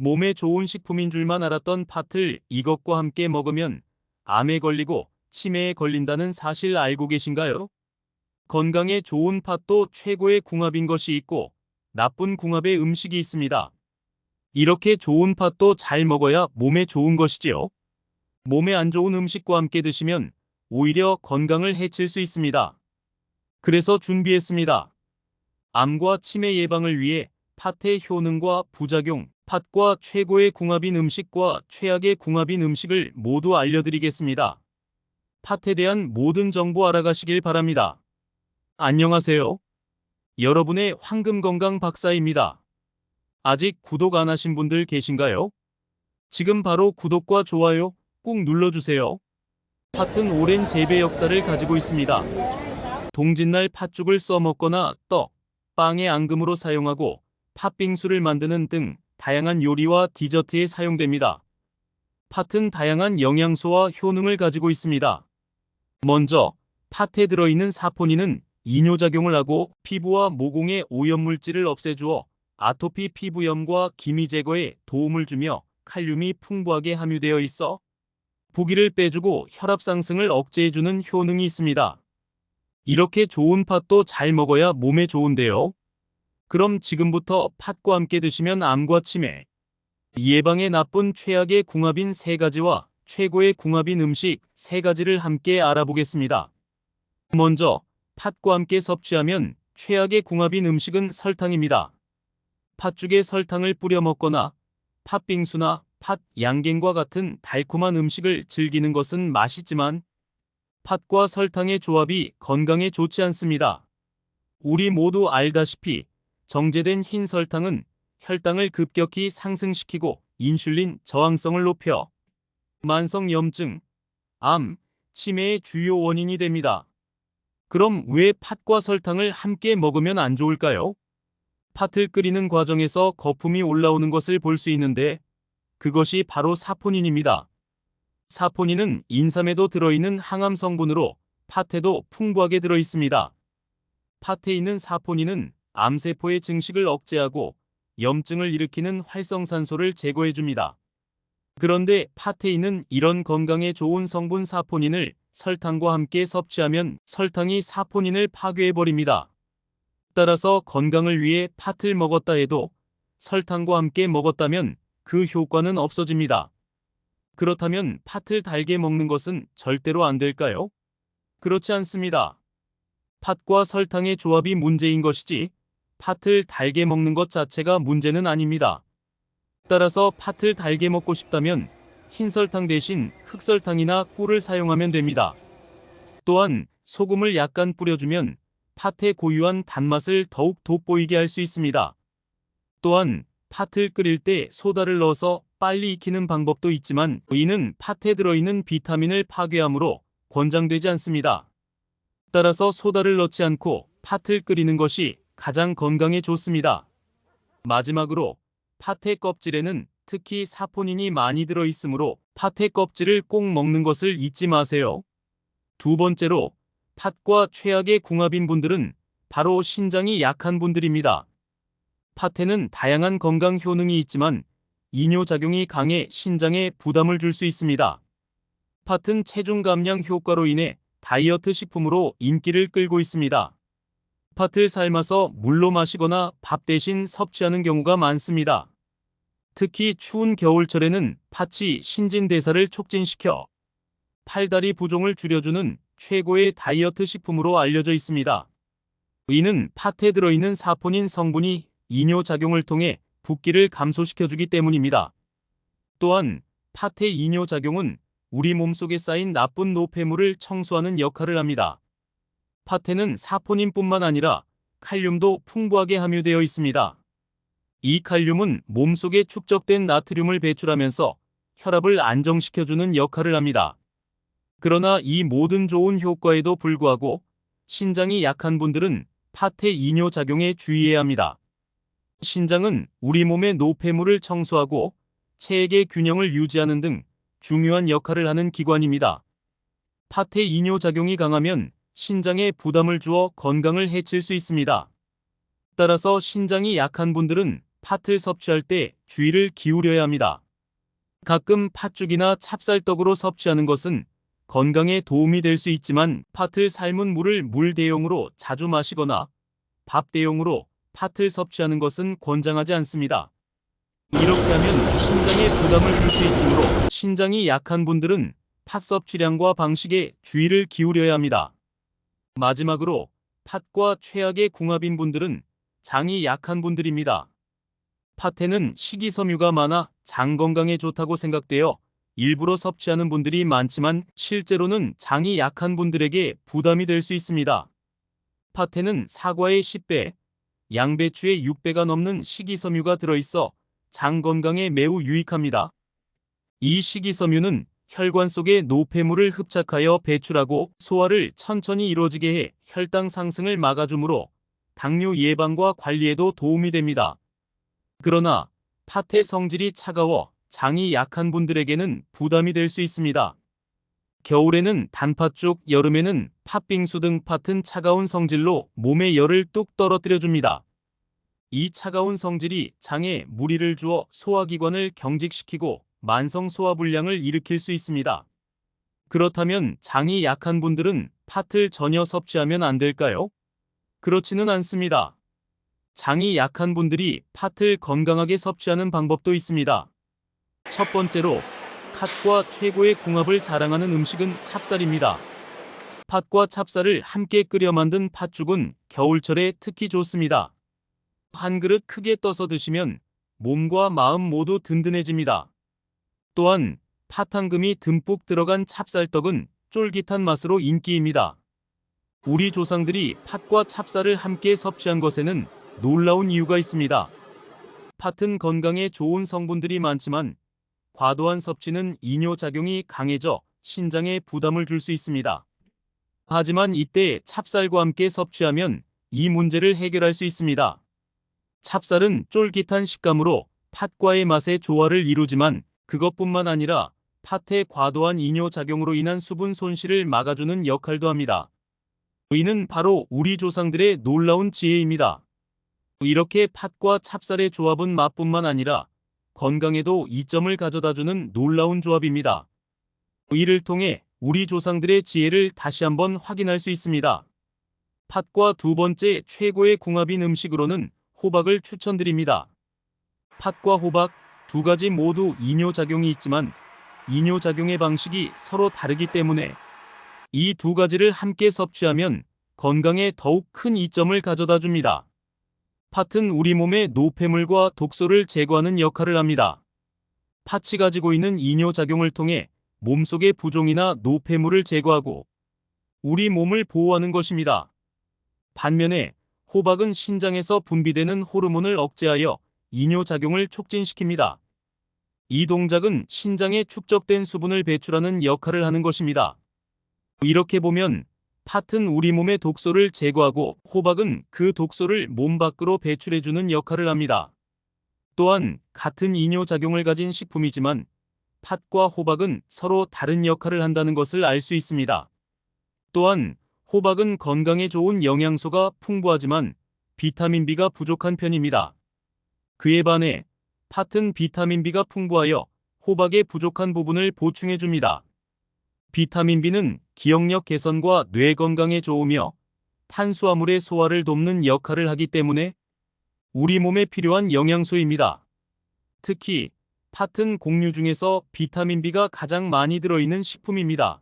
몸에 좋은 식품인 줄만 알았던 팥을 이것과 함께 먹으면 암에 걸리고 치매에 걸린다는 사실 알고 계신가요? 건강에 좋은 팥도 최고의 궁합인 것이 있고 나쁜 궁합의 음식이 있습니다. 이렇게 좋은 팥도 잘 먹어야 몸에 좋은 것이지요. 몸에 안 좋은 음식과 함께 드시면 오히려 건강을 해칠 수 있습니다. 그래서 준비했습니다. 암과 치매 예방을 위해 팥의 효능과 부작용, 팥과 최고의 궁합인 음식과 최악의 궁합인 음식을 모두 알려드리겠습니다. 팥에 대한 모든 정보 알아가시길 바랍니다. 안녕하세요. 여러분의 황금건강 박사입니다. 아직 구독 안 하신 분들 계신가요? 지금 바로 구독과 좋아요 꾹 눌러주세요. 팥은 오랜 재배 역사를 가지고 있습니다. 동짓날 팥죽을 써먹거나 떡, 빵의 앙금으로 사용하고 팥빙수를 만드는 등 다양한 요리와 디저트에 사용됩니다. 팥은 다양한 영양소와 효능을 가지고 있습니다. 먼저 팥에 들어있는 사포닌은 이뇨작용을 하고 피부와 모공의 오염물질을 없애주어 아토피 피부염과 기미 제거에 도움을 주며 칼륨이 풍부하게 함유되어 있어 부기를 빼주고 혈압 상승을 억제해주는 효능이 있습니다. 이렇게 좋은 팥도 잘 먹어야 몸에 좋은데요. 그럼 지금부터 팥과 함께 드시면 암과 치매 예방에 나쁜 최악의 궁합인 3가지와 최고의 궁합인 음식 3가지를 함께 알아보겠습니다. 먼저 팥과 함께 섭취하면 최악의 궁합인 음식은 설탕입니다. 팥죽에 설탕을 뿌려 먹거나 팥빙수나 팥 양갱과 같은 달콤한 음식을 즐기는 것은 맛있지만 팥과 설탕의 조합이 건강에 좋지 않습니다. 우리 모두 알다시피 정제된 흰 설탕은 혈당을 급격히 상승시키고 인슐린 저항성을 높여 만성 염증, 암, 치매의 주요 원인이 됩니다. 그럼 왜 팥과 설탕을 함께 먹으면 안 좋을까요? 팥을 끓이는 과정에서 거품이 올라오는 것을 볼 수 있는데 그것이 바로 사포닌입니다. 사포닌은 인삼에도 들어있는 항암 성분으로 팥에도 풍부하게 들어있습니다. 팥에 있는 사포닌은 암세포의 증식을 억제하고 염증을 일으키는 활성산소를 제거해줍니다. 그런데 팥에 있는 이런 건강에 좋은 성분 사포닌을 설탕과 함께 섭취하면 설탕이 사포닌을 파괴해버립니다. 따라서 건강을 위해 팥을 먹었다 해도 설탕과 함께 먹었다면 그 효과는 없어집니다. 그렇다면 팥을 달게 먹는 것은 절대로 안 될까요? 그렇지 않습니다. 팥과 설탕의 조합이 문제인 것이지 팥을 달게 먹는 것 자체가 문제는 아닙니다. 따라서 팥을 달게 먹고 싶다면 흰설탕 대신 흑설탕이나 꿀을 사용하면 됩니다. 또한 소금을 약간 뿌려주면 팥의 고유한 단맛을 더욱 돋보이게 할 수 있습니다. 또한 팥을 끓일 때 소다를 넣어서 빨리 익히는 방법도 있지만 이는 팥에 들어있는 비타민을 파괴하므로 권장되지 않습니다. 따라서 소다를 넣지 않고 팥을 끓이는 것이 가장 건강에 좋습니다. 마지막으로 팥의 껍질에는 특히 사포닌이 많이 들어있으므로 팥의 껍질을 꼭 먹는 것을 잊지 마세요. 두 번째로 팥과 최악의 궁합인 분들은 바로 신장이 약한 분들입니다. 팥에는 다양한 건강 효능이 있지만 이뇨작용이 강해 신장에 부담을 줄 수 있습니다. 팥은 체중 감량 효과로 인해 다이어트 식품으로 인기를 끌고 있습니다. 팥을 삶아서 물로 마시거나 밥 대신 섭취하는 경우가 많습니다. 특히 추운 겨울철에는 팥이 신진대사를 촉진시켜 팔다리 부종을 줄여주는 최고의 다이어트 식품으로 알려져 있습니다. 이는 팥에 들어있는 사포닌 성분이 이뇨작용을 통해 붓기를 감소시켜주기 때문입니다. 또한 팥의 이뇨작용은 우리 몸속에 쌓인 나쁜 노폐물을 청소하는 역할을 합니다. 팥에는 사포닌뿐만 아니라 칼륨도 풍부하게 함유되어 있습니다. 이 칼륨은 몸속에 축적된 나트륨을 배출하면서 혈압을 안정시켜주는 역할을 합니다. 그러나 이 모든 좋은 효과에도 불구하고 신장이 약한 분들은 팥의 이뇨작용에 주의해야 합니다. 신장은 우리 몸의 노폐물을 청소하고 체액의 균형을 유지하는 등 중요한 역할을 하는 기관입니다. 팥의 이뇨작용이 강하면 신장에 부담을 주어 건강을 해칠 수 있습니다. 따라서 신장이 약한 분들은 팥을 섭취할 때 주의를 기울여야 합니다. 가끔 팥죽이나 찹쌀떡으로 섭취하는 것은 건강에 도움이 될 수 있지만 팥을 삶은 물을 물 대용으로 자주 마시거나 밥 대용으로 팥을 섭취하는 것은 권장하지 않습니다. 이렇게 하면 신장에 부담을 줄 수 있으므로 신장이 약한 분들은 팥 섭취량과 방식에 주의를 기울여야 합니다. 마지막으로 팥과 최악의 궁합인 분들은 장이 약한 분들입니다. 팥에는 식이섬유가 많아 장 건강에 좋다고 생각되어 일부러 섭취하는 분들이 많지만 실제로는 장이 약한 분들에게 부담이 될 수 있습니다. 팥에는 사과의 10배, 양배추의 6배가 넘는 식이섬유가 들어있어 장 건강에 매우 유익합니다. 이 식이섬유는 혈관 속의 노폐물을 흡착하여 배출하고 소화를 천천히 이루어지게 해 혈당 상승을 막아주므로 당뇨 예방과 관리에도 도움이 됩니다. 그러나 팥의 성질이 차가워 장이 약한 분들에게는 부담이 될 수 있습니다. 겨울에는 단팥죽, 여름에는 팥빙수 등 팥은 차가운 성질로 몸에 열을 뚝 떨어뜨려줍니다. 이 차가운 성질이 장에 무리를 주어 소화기관을 경직시키고 만성 소화불량을 일으킬 수 있습니다. 그렇다면 장이 약한 분들은 팥을 전혀 섭취하면 안 될까요? 그렇지는 않습니다. 장이 약한 분들이 팥을 건강하게 섭취하는 방법도 있습니다. 첫 번째로 팥과 최고의 궁합을 자랑하는 음식은 찹쌀입니다. 팥과 찹쌀을 함께 끓여 만든 팥죽은 겨울철에 특히 좋습니다. 한 그릇 크게 떠서 드시면 몸과 마음 모두 든든해집니다. 또한 팥황금이 듬뿍 들어간 찹쌀떡은 쫄깃한 맛으로 인기입니다. 우리 조상들이 팥과 찹쌀을 함께 섭취한 것에는 놀라운 이유가 있습니다. 팥은 건강에 좋은 성분들이 많지만 과도한 섭취는 이뇨작용이 강해져 신장에 부담을 줄 수 있습니다. 하지만 이때 찹쌀과 함께 섭취하면 이 문제를 해결할 수 있습니다. 찹쌀은 쫄깃한 식감으로 팥과의 맛의 조화를 이루지만 그것뿐만 아니라 팥의 과도한 이뇨작용으로 인한 수분 손실을 막아주는 역할도 합니다. 이는 바로 우리 조상들의 놀라운 지혜입니다. 이렇게 팥과 찹쌀의 조합은 맛뿐만 아니라 건강에도 이점을 가져다주는 놀라운 조합입니다. 이를 통해 우리 조상들의 지혜를 다시 한번 확인할 수 있습니다. 팥과 두 번째 최고의 궁합인 음식으로는 호박을 추천드립니다. 팥과 호박 두 가지 모두 이뇨작용이 있지만 이뇨작용의 방식이 서로 다르기 때문에 이 두 가지를 함께 섭취하면 건강에 더욱 큰 이점을 가져다 줍니다. 팥은 우리 몸의 노폐물과 독소를 제거하는 역할을 합니다. 팥이 가지고 있는 이뇨작용을 통해 몸속의 부종이나 노폐물을 제거하고 우리 몸을 보호하는 것입니다. 반면에 호박은 신장에서 분비되는 호르몬을 억제하여 이뇨작용을 촉진시킵니다. 이 동작은 신장에 축적된 수분을 배출하는 역할을 하는 것입니다. 이렇게 보면 팥은 우리 몸의 독소를 제거하고 호박은 그 독소를 몸 밖으로 배출해주는 역할을 합니다. 또한 같은 이뇨작용을 가진 식품이지만 팥과 호박은 서로 다른 역할을 한다는 것을 알 수 있습니다. 또한 호박은 건강에 좋은 영양소가 풍부하지만 비타민 B가 부족한 편입니다. 그에 반해 팥은 비타민 B가 풍부하여 호박의 부족한 부분을 보충해줍니다. 비타민 B는 기억력 개선과 뇌 건강에 좋으며 탄수화물의 소화를 돕는 역할을 하기 때문에 우리 몸에 필요한 영양소입니다. 특히 팥은 곡류 중에서 비타민 B가 가장 많이 들어있는 식품입니다.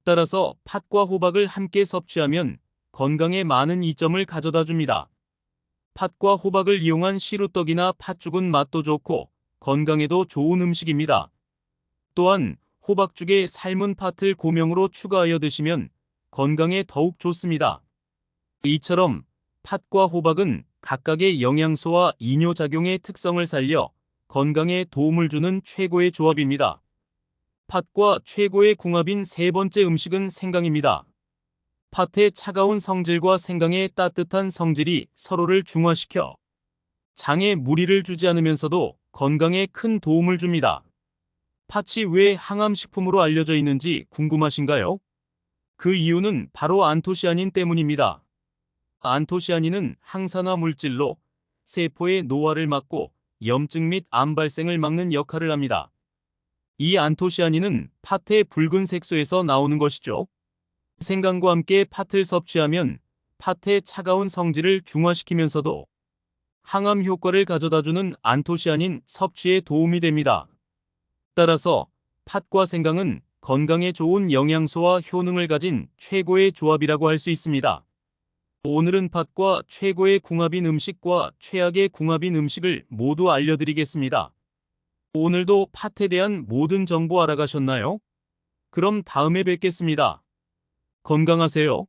따라서 팥과 호박을 함께 섭취하면 건강에 많은 이점을 가져다 줍니다. 팥과 호박을 이용한 시루떡이나 팥죽은 맛도 좋고 건강에도 좋은 음식입니다. 또한 호박죽에 삶은 팥을 고명으로 추가하여 드시면 건강에 더욱 좋습니다. 이처럼 팥과 호박은 각각의 영양소와 이뇨작용의 특성을 살려 건강에 도움을 주는 최고의 조합입니다. 팥과 최고의 궁합인 세 번째 음식은 생강입니다. 팥의 차가운 성질과 생강의 따뜻한 성질이 서로를 중화시켜 장에 무리를 주지 않으면서도 건강에 큰 도움을 줍니다. 팥이 왜 항암식품으로 알려져 있는지 궁금하신가요? 그 이유는 바로 안토시아닌 때문입니다. 안토시아닌은 항산화 물질로 세포의 노화를 막고 염증 및 암 발생을 막는 역할을 합니다. 이 안토시아닌은 팥의 붉은 색소에서 나오는 것이죠. 생강과 함께 팥을 섭취하면 팥의 차가운 성질을 중화시키면서도 항암 효과를 가져다주는 안토시아닌 섭취에 도움이 됩니다. 따라서 팥과 생강은 건강에 좋은 영양소와 효능을 가진 최고의 조합이라고 할 수 있습니다. 오늘은 팥과 최고의 궁합인 음식과 최악의 궁합인 음식을 모두 알려드리겠습니다. 오늘도 팥에 대한 모든 정보 알아가셨나요? 그럼 다음에 뵙겠습니다. 건강하세요.